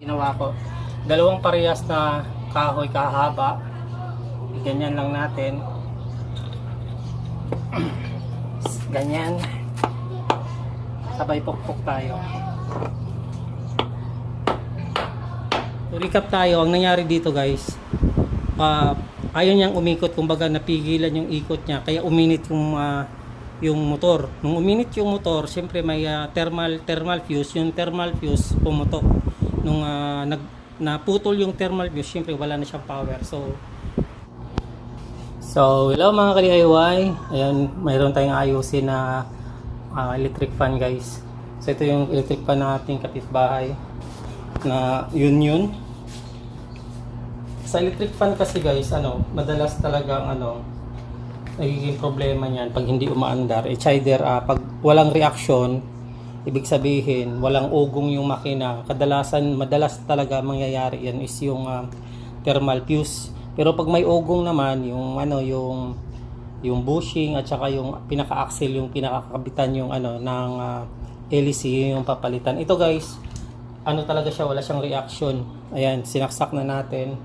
Ginawa ko dalawang parehas na kahoy kahaba, ganyan lang natin, ganyan, sabay pukpok tayo. Recap tayo. Ang nangyari dito guys, ayaw niyang umikot, kumbaga napigilan yung ikot niya, kaya uminit yung motor. Nung uminit yung motor, siyempre may thermal fuse. Yung thermal fuse pumutok. Nung naputol yung thermal fuse, siyempre wala na siyang power. So hello mga ka-DIY. Ayan, mayroon tayong ayusin na electric fan guys. So ito yung electric fan ng ating kapitbahay na yun. Sa electric fan kasi guys, madalas talagang nagiging problema niyan pag hindi umaandar. It's either pag walang reaction, ibig sabihin walang ugong yung makina. Madalas talaga mangyayari yan is yung thermal fuse. Pero pag may ugong naman, yung bushing at saka yung pinaka-axle, yung pinakakabitan yung ng LEC, yung papalitan. Ito guys, talaga siya, wala siyang reaction. Ayan, sinaksak na natin.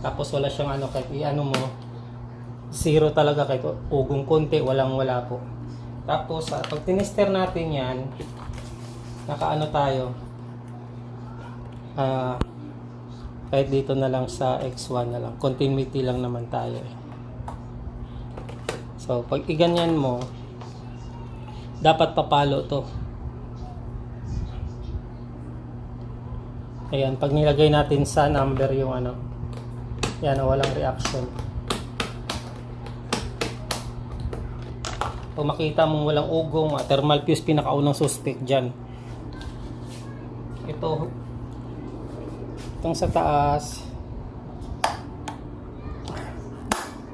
Tapos wala siyang kahit mo, zero talaga, kahit ugong konti, wala po. Tapos pag tinester natin yan, tayo, kahit dito na lang sa X1 na lang, continuity lang naman tayo So pag iganyan mo, dapat papalo to. Ayan, pag nilagay natin sa number yung yan, walang reaction. Kung makita mong walang ugong, thermal fuse, pinakaunang suspect dyan. Itong sa taas,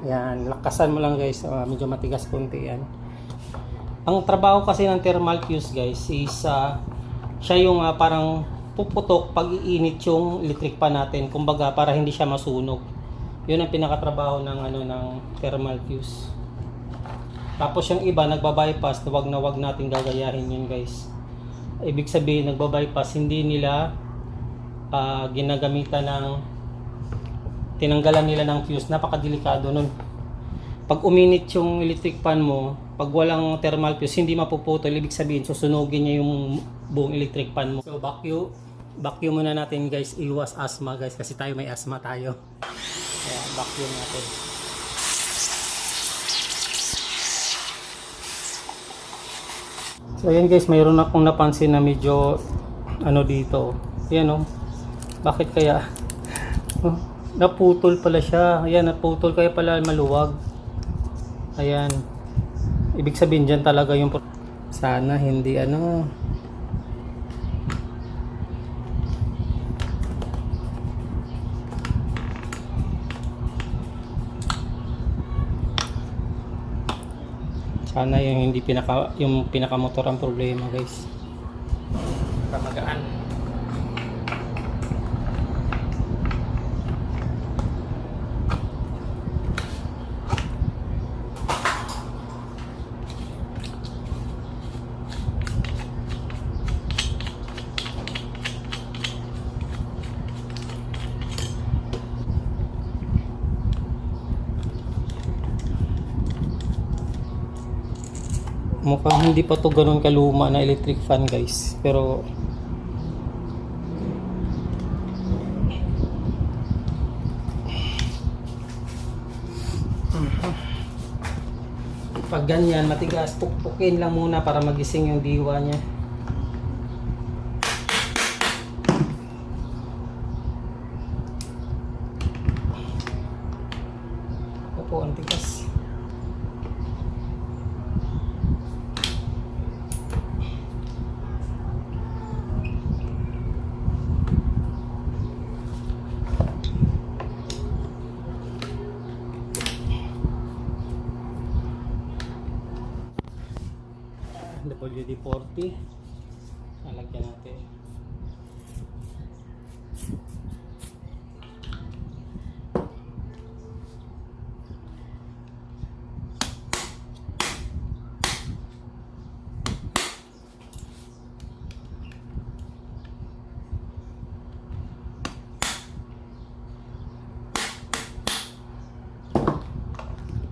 yan, lakasan mo lang guys, medyo matigas konti yan. Ang trabaho kasi ng thermal fuse guys is siya yung parang puputok pag iinit yung electric pan natin, kumbaga para hindi siya masunog. Yun ang pinakatrabaho ng thermal fuse. Tapos yung iba nagba-bypass, wag natin gagayahin yun guys. Ibig sabihin nagba-bypass, hindi nila ginagamitan tinanggalan nila ng fuse. Napakadelikado nun. Pag uminit yung electric pan mo, pag walang thermal fuse, hindi mapuputol. Ibig sabihin susunugin niya yung buong electric pan mo. So vacuum muna natin guys, iwas asthma guys, kasi tayo may asthma tayo. Kaya vacuum natin. So ayan guys, mayroon akong napansin na medyo dito. Ayan bakit kaya naputol pala siya. Ayan, naputol kaya pala maluwag. Ayan, ibig sabihin dyan talaga yung sana hindi sana yung hindi pinakamotor ang problema guys. Magaan. Mukhang hindi pa to ganun kaluma na electric fan guys, pero pag ganyan matigas, pukpukin lang muna para magising yung diwa niya. Opo, ang tigas. WD-40 lalagyan natin.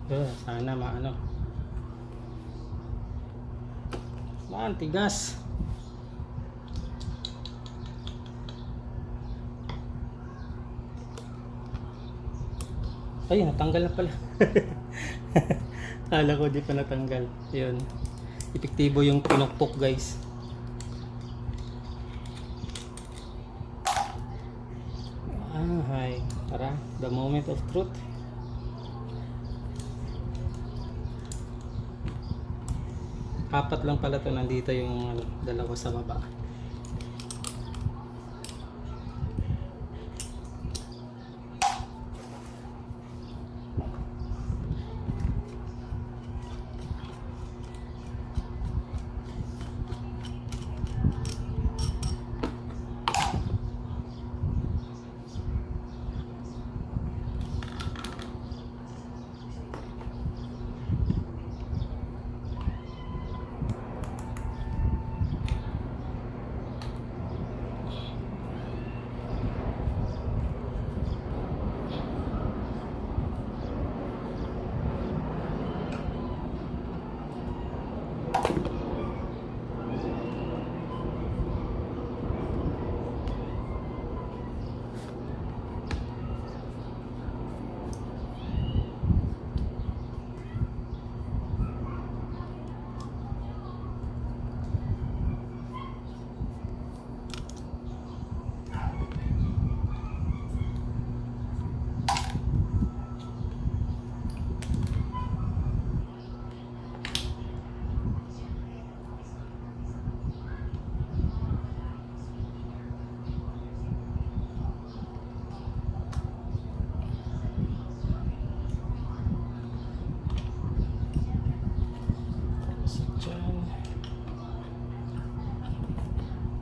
Sana maano. Tigas. Ay, natanggal na pala. Kala ko di pa natanggal. Yun. Epektibo yung pinukpok, guys. Hi. Tara, the moment of truth. Apat lang pala to, nandito yung dalawa sa baba.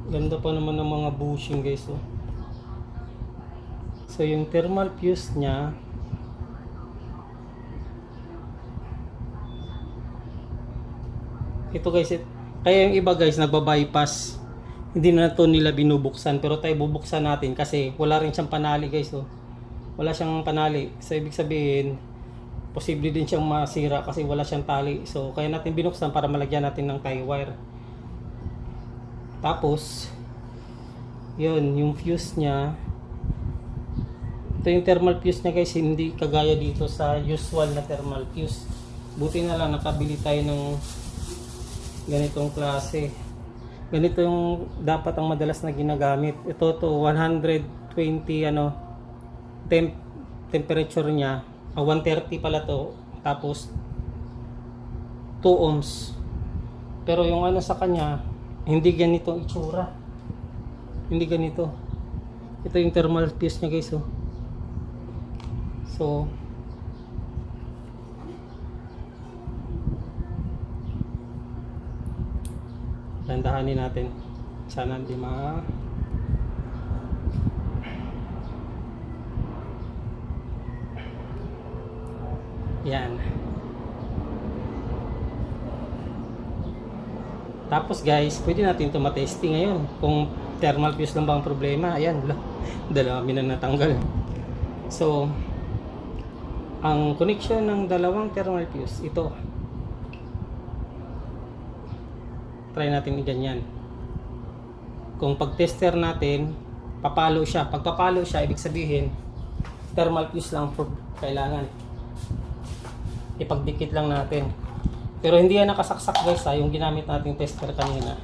Ganda pa naman ng mga bushing, guys, oh. So yung thermal fuse nya ito, guys, kaya yung iba, guys, nagba-bypass, hindi na to nila binubuksan, pero tayo bubuksan natin kasi wala rin siyang panali, guys, oh. Wala siyang panali, so ibig sabihin posible din siyang masira kasi wala siyang tali. So kaya natin binuksan para malagyan natin ng tie wire. Tapos yun, yung fuse nya, ito yung thermal fuse nya, guys, hindi kagaya dito sa usual na thermal fuse. Buti na lang nakabili tayo ng ganitong klase. Ganito yung dapat ang madalas na ginagamit. Ito to 120 temperature nya, 130 pala to, tapos 2 ohms. Pero yung sa kanya, hindi ganito ang itsura. Hindi ganito. Ito yung thermal fuse nya, guys, oh. So dandahanin natin. Sana hindi yan. Tapos, guys, pwede natin ito matesting ngayon kung thermal fuse lang ba ang problema. Ayan, dalawa na natanggal. So ang connection ng dalawang thermal fuse, ito, try natin i-ganyan. Kung pag-tester natin, papalo siya. Pag papalo siya, ibig sabihin thermal fuse lang kailangan. Ipagdikit lang natin. Pero hindi yan nakasaksak, guys, yung ginamit nating tester kanina.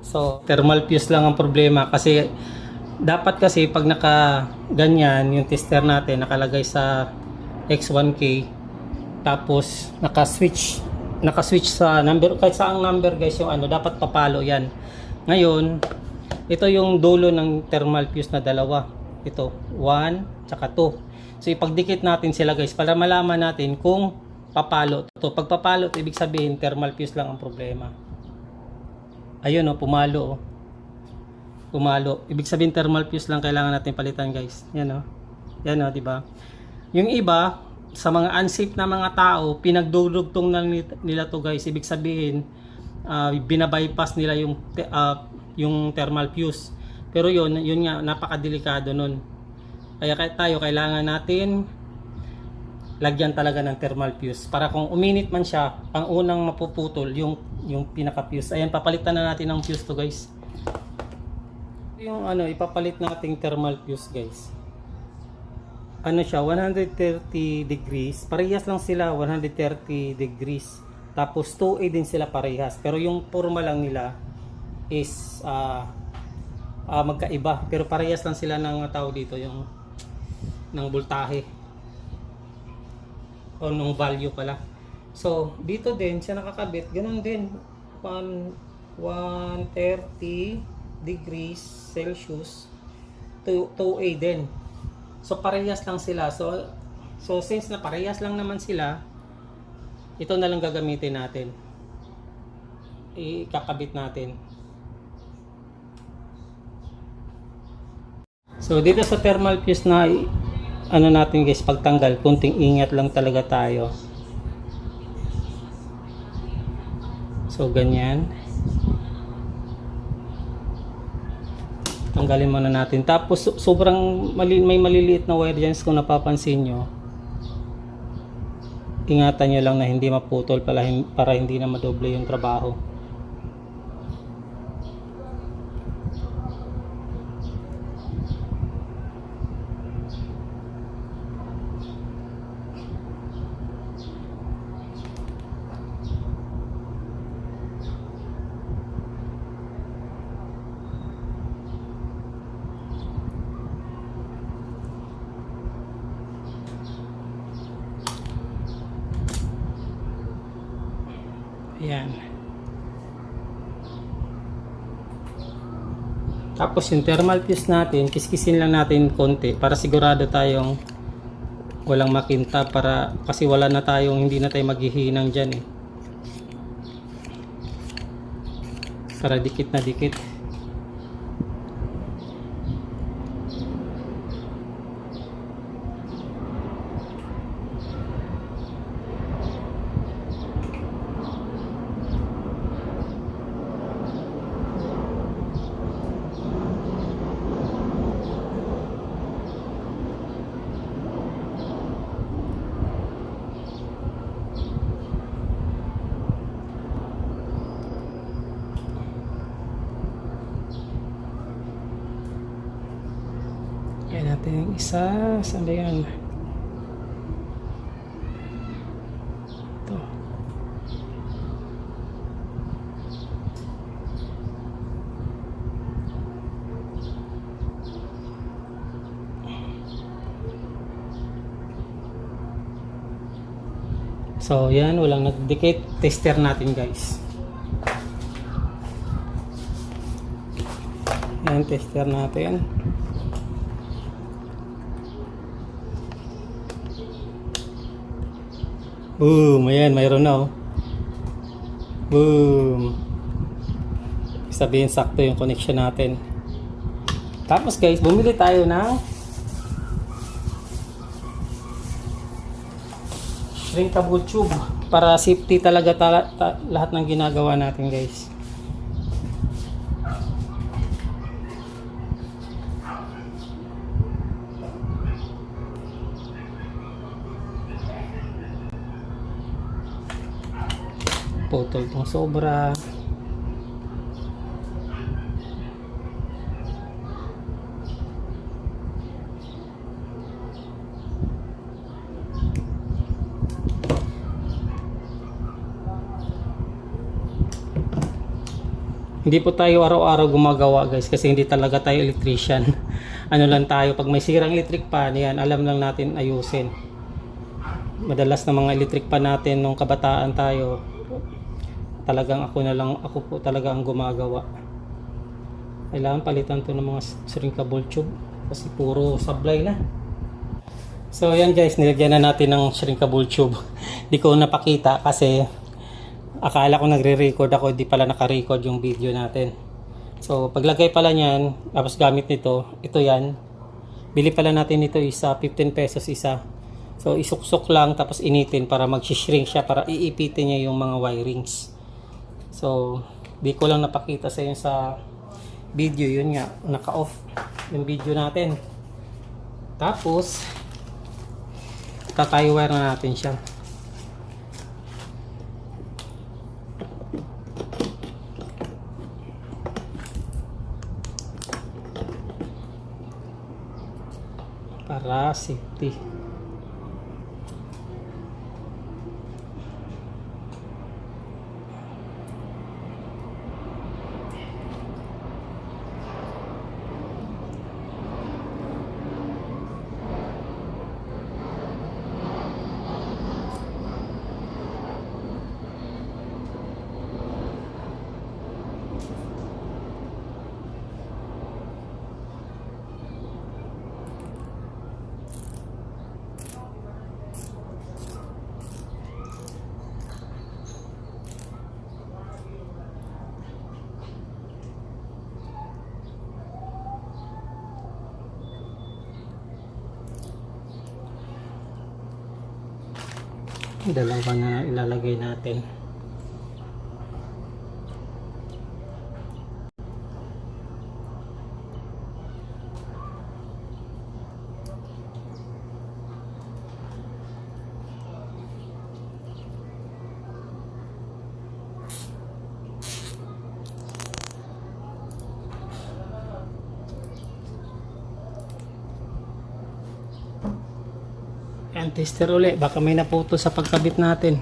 So thermal fuse lang ang problema kasi dapat kasi pag naka ganyan yung tester natin nakalagay sa X1K, tapos naka-switch sa number, kahit saang number, guys, yung dapat papalo yan. Ngayon, ito yung dulo ng thermal fuse na dalawa. Ito, 1 tsaka 2. So ipagdikit natin sila, guys, para malaman natin kung papalo to. Pag papalo, ibig sabihin thermal fuse lang ang problema. Ayun, pumalo, pumalo. Ibig sabihin thermal fuse lang kailangan natin palitan, guys. Yan, yan, di ba? Yung iba, sa mga unsafe na mga tao, pinagdudugtong nila to, guys. Ibig sabihin, binabypass nila yung thermal fuse. Pero yun nga, napakadelikado nun. Kaya tayo, kailangan natin lagyan talaga ng thermal fuse para kung uminit man siya, ang unang mapuputol yung pinaka fuse. Ayan, papalitan na natin ng fuse to guys. Yung ano, ipapalit nating thermal fuse guys. Ano siya, 130 degrees. Parehas lang sila, 130 degrees. Tapos 2A din sila parehas. Pero yung forma lang nila is magkaiba. Pero parehas lang sila ng tao dito, yung ng voltahe. O ng value pala. So, dito din siya nakakabit. Ganun din. 130 degrees Celsius 2A din. So parehas lang sila. So since na parehas lang naman sila, ito na lang gagamitin natin. Ikakabit natin. So dito sa thermal fuse na ano natin guys, pagtanggal, kunting ingat lang talaga tayo. So ganyan. Tanggalin muna natin. Tapos sobrang may maliliit na wire dyan kung napapansin nyo. Ingatan nyo lang na hindi maputol para hindi na madoble yung trabaho. Ayan. Tapos yung thermal fuse natin, kiskisin lang natin konti para sigurado tayong walang makintab, kasi wala na tayong, hindi na tayo maghihinang dyan para dikit na dikit. Yan natin yung isa. Saan ba yan? Ito. So yan, walang nagdikit. Tester natin guys. Yan, tester natin. Boom! Ayan, mayroon na Boom! Sabihin sakto yung connection natin. Tapos guys, bumili tayo ng shrinkable tube para safety talaga lahat ng ginagawa natin guys. Putol tong sobra. Hindi po tayo araw-araw gumagawa guys kasi hindi talaga tayo electrician. Ano lang tayo, pag may sirang electric pan, yan, alam lang natin ayusin. Madalas na mga electric pan natin nung kabataan tayo, talagang ako po talaga ang gumagawa. Kailangan palitan to ng mga shrinkable tube kasi puro sablay na. So yan guys, nilagyan na natin ng shrinkable tube. Di ko napakita kasi akala ko nagre-record ako, di pala naka-record yung video natin. So paglagay pala niyan, tapos gamit nito, ito yan. Bili pala natin ito isa, 15 pesos isa. So isuksok lang tapos initin para mag-shrink siya, para iipitin niya yung mga wirings. So, di ko lang napakita sa inyo sa video, yun nga, naka-off yung video natin. Tapos, Tatay-wire na natin siya. Para safety. Dalawa na ilalagay natin. Ayan, tester uli. Baka may naputo sa pagkabit natin.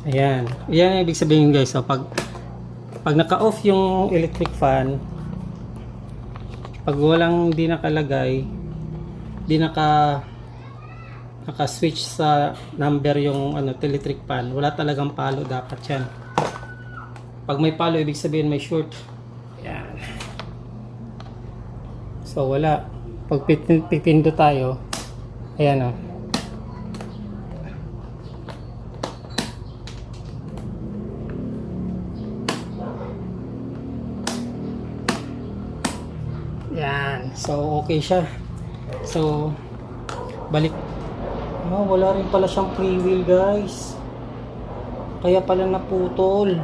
Ayan. Yan ang ibig sabihin guys. So, pag naka-off yung electric fan, pag walang di nakalagay, di naka-switch sa number yung electric fan, wala talagang palo dapat yan. Pag may palo, ibig sabihin may short. Ayan. So, wala. Pag pipindo tayo, ayan o. Ayan. So, okay siya. So, balik. Oh, wala rin pala siyang free wheel, guys. Kaya pala naputol.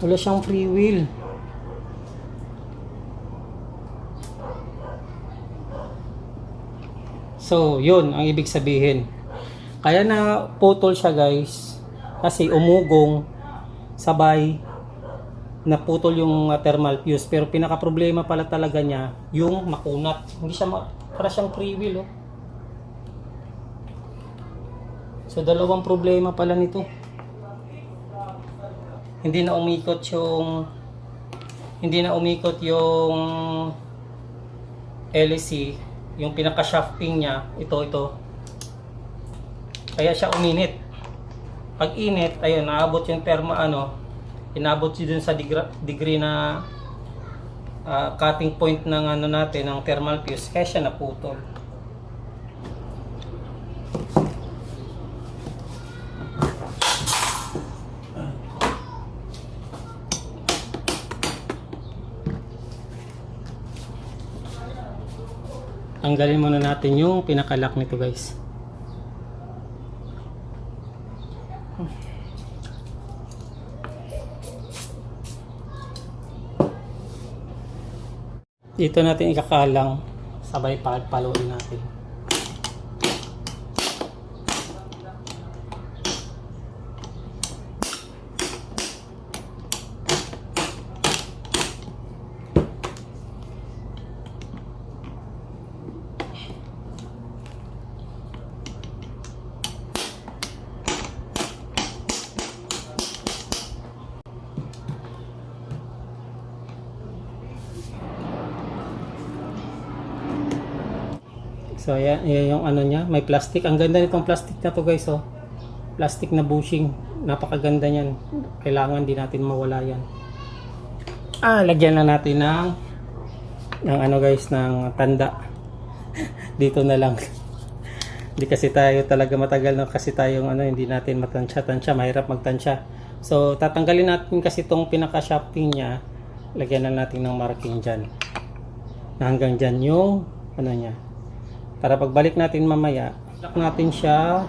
Wala siyang free wheel. So, yun ang ibig sabihin. Kaya na putol siya guys. Kasi umugong sabay naputol yung thermal fuse. Pero pinaka problema pala talaga niya yung makunat. Hindi siya para siyang free wheel. Oh. So, dalawang problema pala nito. Hindi na umikot yung LEC, yung pinaka shafting niya, ito. Kaya siya uminit. Pag init, ayun, naabot yung inabot siya dun sa degree na cutting point ng natin, ng thermal fuse, kaya siya naputol. Tanggalin muna natin yung pinaka-lock nito guys. Dito natin ikakalang, sabay paluin natin. So ayan yung niya, may plastic. Ang ganda nitong plastic na to guys, oh. Plastic na bushing. Napakaganda niyan. Kailangan din natin mawala yan. Lagyan na natin ng guys, ng tanda. Dito na lang. Hindi kasi tayo talaga matagal na kasi tayong hindi natin matansya, mahirap magtansya. So tatanggalin natin kasi itong pinaka shafting niya. Lagyan na natin ng marking dyan. Na hanggang dyan yung niya. Para pagbalik natin mamaya, lock natin siya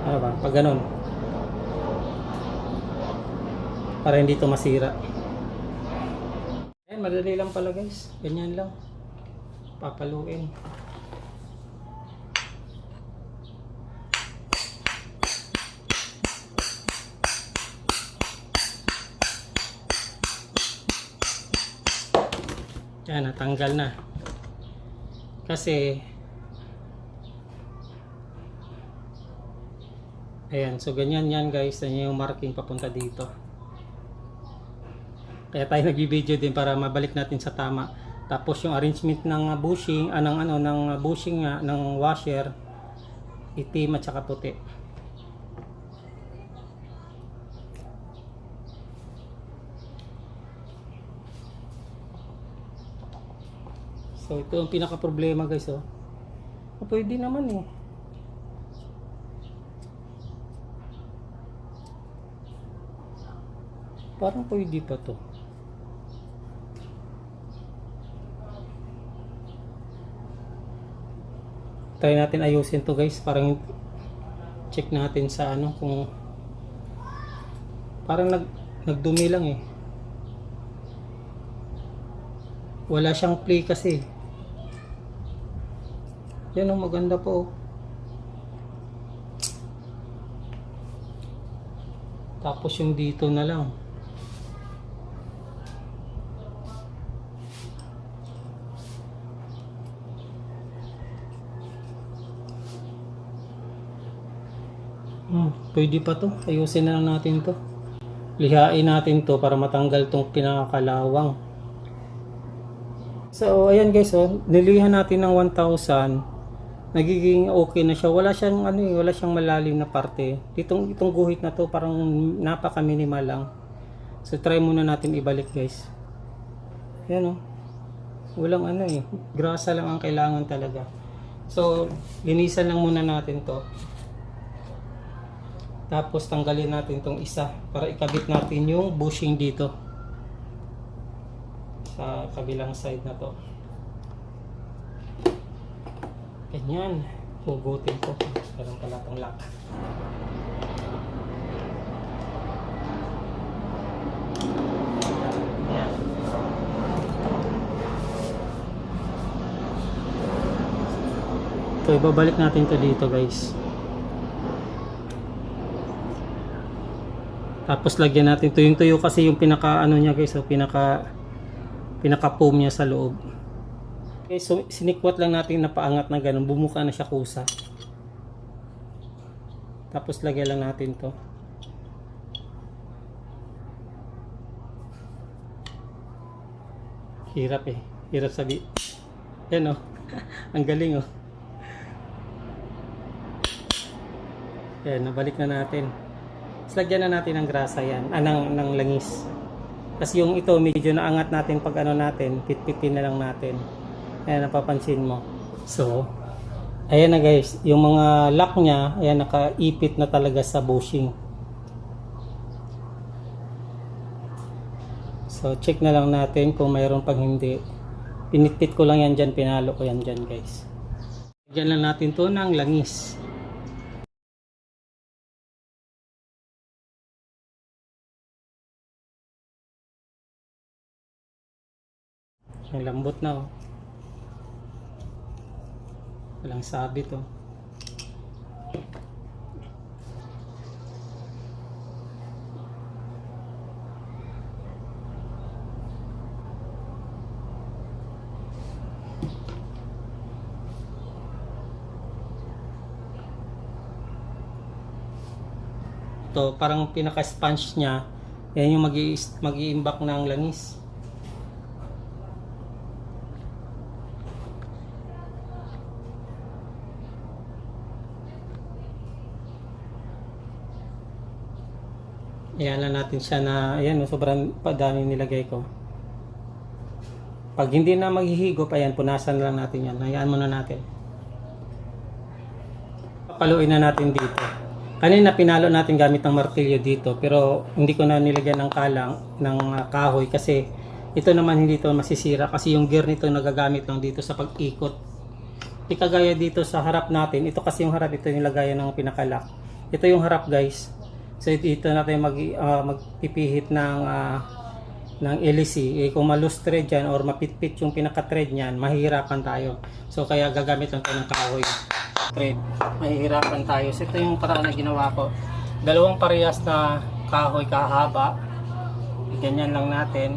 Ano ba? Pag ganun. Para hindi to masira. Ayan, madali lang pala guys. Ganyan lang. Papaluin. Yan, natanggal na. Kasi ayan, so ganyan yan guys. Yan yung marking papunta dito. Kaya tayo nag-video din para mabalik natin sa tama. Tapos yung arrangement ng bushing, ng bushing nga, ng washer, itim at saka puti. So ito ang pinaka problema guys, oh. Pwede naman eh. Parang pwede pa to. Try natin ayusin to guys. Parang check natin sa ano kung parang nagdumi lang eh. Wala siyang play kasi. Yan oh, maganda po oh. Tapos yung dito na lang. Pwede pa to. Ayusin na lang natin to. Lihain natin to para matanggal tong pinakalawang. So ayan guys, oh, nilihan natin ng 1,000. Nagiging okay na siya. Wala siyang wala siyang malalim na parte. Itong guhit na to parang napaka minimal lang. So try muna natin ibalik guys. Ayan oh. Walang grasa lang ang kailangan talaga. So linisan lang muna natin to. Tapos tanggalin natin tong isa para ikabit natin yung bushing dito sa kabilang side na to. Ganyan. Hugutin ko. Meron pala itong lock. Ayan. So ibabalik natin to dito guys. Tapos lagyan natin tuyong-tuyo kasi yung pinaka niya guys, so pinaka foam niya sa loob. Okay, so sinikwat lang natin na paangat na ganun, bumuka na siya kusa. Tapos lagyan lang natin to. Hirap eh. Hirap sabi. Yan oh. Ang galing oh. Yan, nabalik na natin. Lagyan na natin ng grasa yan, ng langis. Kasi yung ito medyo naangat natin pag natin, pitpitin na lang natin. Ayan, napapansin mo. So, ayan na guys, yung mga lock niya, ayan, nakaipit na talaga sa bushing. So, check na lang natin kung mayroon pang hindi. Pinitpit ko lang yan dyan, pinalo ko yan dyan guys. Lagyan lang natin to ng langis. Ang lambot na oh. Walang sabit oh. Ito parang pinaka-sponge niya. Yan yung mag-i-imbak ng langis. Ayan lang natin siya na, ayan, sobrang padami nilagay ko. Pag hindi na maghihigop, ayan, punasan lang natin yan. Hayaan muna natin. Papaluin na natin dito. Kanina pinalo natin gamit ng martilyo dito, pero hindi ko na nilagyan ng kahoy kasi ito naman hindi ito masisira kasi yung gear nito nagagamit lang dito sa pag-ikot. Ikagaya dito sa harap natin, ito kasi yung harap, ito nilagayan ng pinakalock. Ito yung harap guys. So dito natin magpipihit ng LEC. Kung malustre dyan or mapitpit yung pinaka-thread niyan, mahihirapan tayo. So kaya gagamit lang tayo ng kahoy thread. Mahihirapan tayo. So ito yung paraan na ginawa ko. Dalawang parehas na kahoy kahaba. Ganyan lang natin.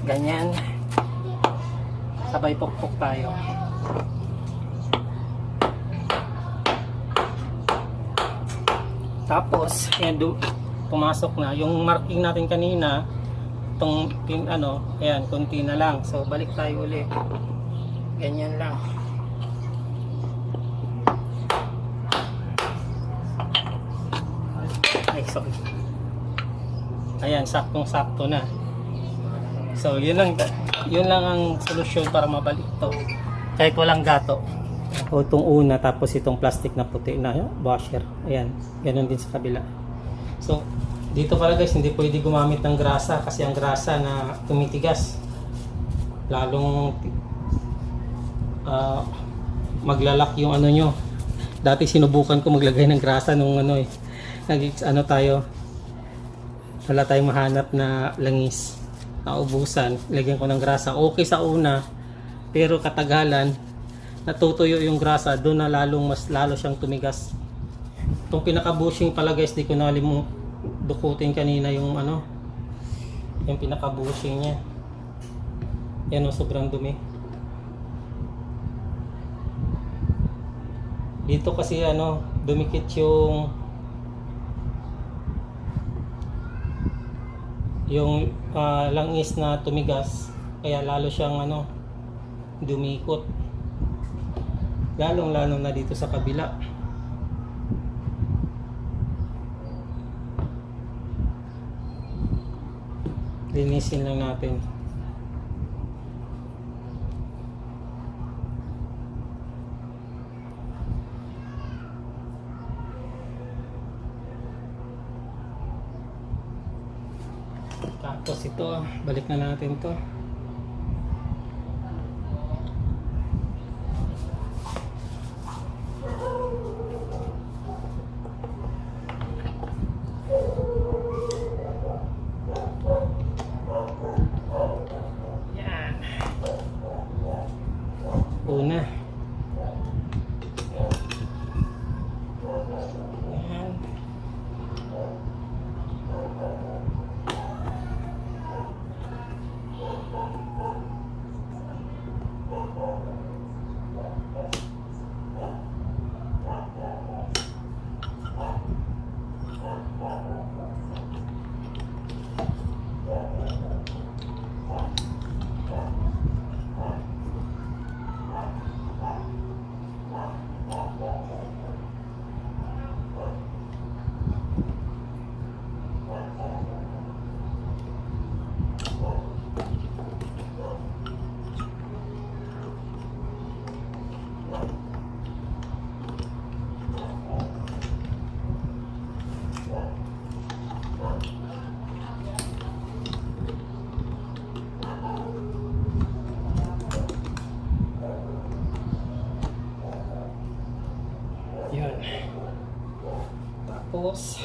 Ganyan. Sabay pukpok tayo. Tapos, yan, pumasok na. Yung marking natin kanina, itong pin, ayan, konti na lang. So, balik tayo ulit. Ganyan lang. Ay, sorry. Ayan, saktong-sakto na. So, yun lang ang solusyon para mabalik to. Kahit walang gato. O itong una, tapos itong plastic na puti na washer. Ayan, ganun din sa kabila. So, dito pala guys, hindi pwede gumamit ng grasa kasi ang grasa na tumitigas. Lalong maglalak yung nyo. Dati sinubukan ko maglagay ng grasa nung tayo. Wala tayong mahanap na langis. Naubusan, lagyan ko ng grasa. Okay sa una, pero katagalan, natutuyo yung grasa, doon na mas lalo siyang tumigas. Itong pinaka-bushing pala guys, di ko na dukutin kanina yung yung pinaka-bushing niya. Yan sobrang dumi. Dito kasi dumikit yung langis na tumigas, kaya lalo siyang dumikot. Lalong-lalo na dito sa kabila. Linisin lang natin. Tapos ito, balik na natin to. Una. Yan. Yan. Tapos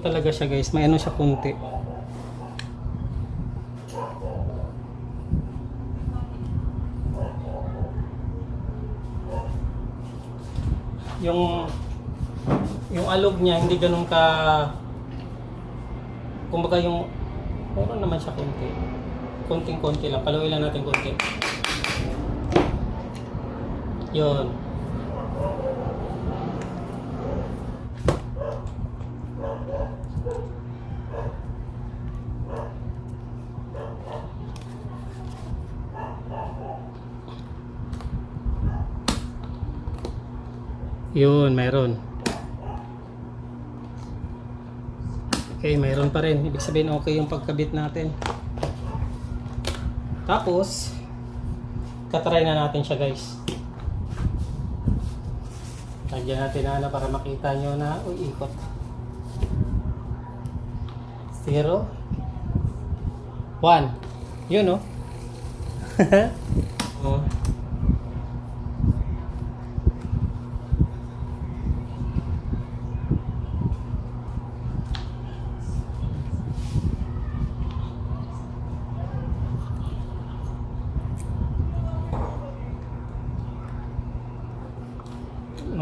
talaga siya guys, may siya kunti. Yung alog niya hindi ganun kumbaga meron naman siya kunti. Konting-konti lang, paluin lang natin konti. Yun. Yun, mayroon. Okay, mayroon pa rin. Ibig sabihin okay yung pagkabit natin. Tapos, katry na natin siya guys. Lagyan natin na para makita nyo na, ikot. 0, 1. Yun, no? Oh.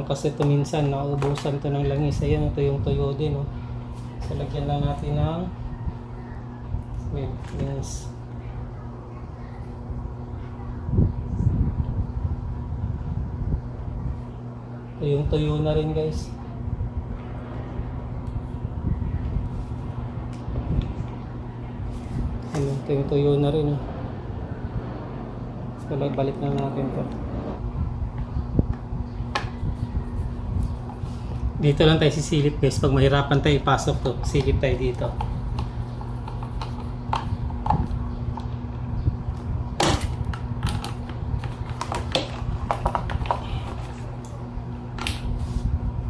Kasi ito minsan nauubusan to ng langis. Ayan, ito yung tuyo din, no? So lagyan lang natin ng langis. Ito yung tuyo na rin guys. Ayan, ito yung tuyo na rin, no? So balik na natin to. Dito lang tayo sisilip guys. Pag mahirapan tayo ipasok to, silip tayo dito.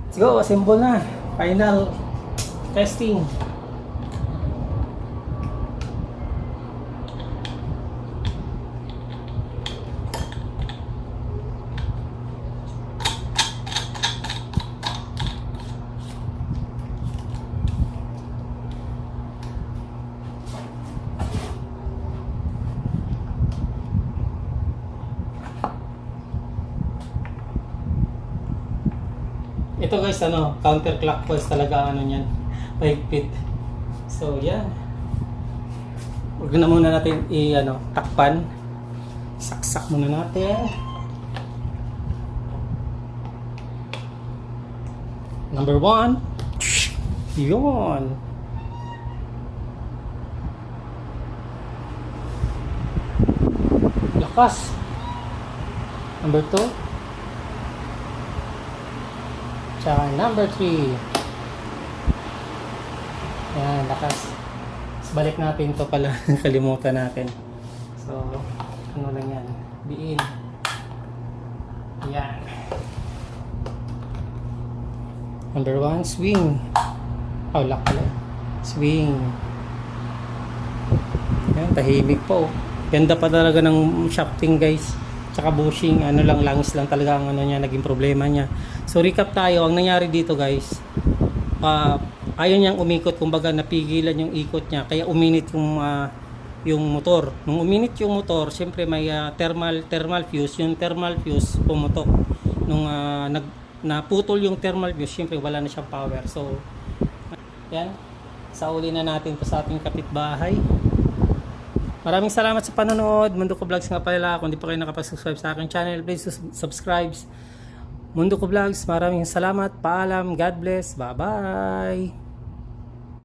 Let's go, assemble na. Final testing. Ito guys, counterclockwise talaga niyan, pahigpit. So yan. Huwag na muna natin takpan. Saksak muna natin. Number 1. Yun. Lakas. Number 2. Tsaka number 3. Yan, lakas. So, balik natin to pala. Kalimutan natin. So, ano lang yan. Biin. Yan. Number 1, swing. Oh, lock pala. Swing. Yan, tahimik po. Ganda pa talaga ng shafting guys. Tsaka bushing, langis lang talaga ang niya, naging problema niya. So recap tayo, ang nangyari dito guys, ayaw niyang umikot, kumbaga napigilan yung ikot niya, kaya uminit yung motor. Nung uminit yung motor, siyempre may thermal fuse, yung thermal fuse pumutok. Nung naputol yung thermal fuse, siyempre wala na siyang power. So yan, sauli na natin to sa ating kapitbahay. Maraming salamat sa panonood. Mundo Ko Vlogs nga pala. Kung di pa kayo nakapag-subscribe sa aking channel, please subscribe. Mundo Ko Vlogs, maraming salamat. Paalam. God bless. Bye-bye.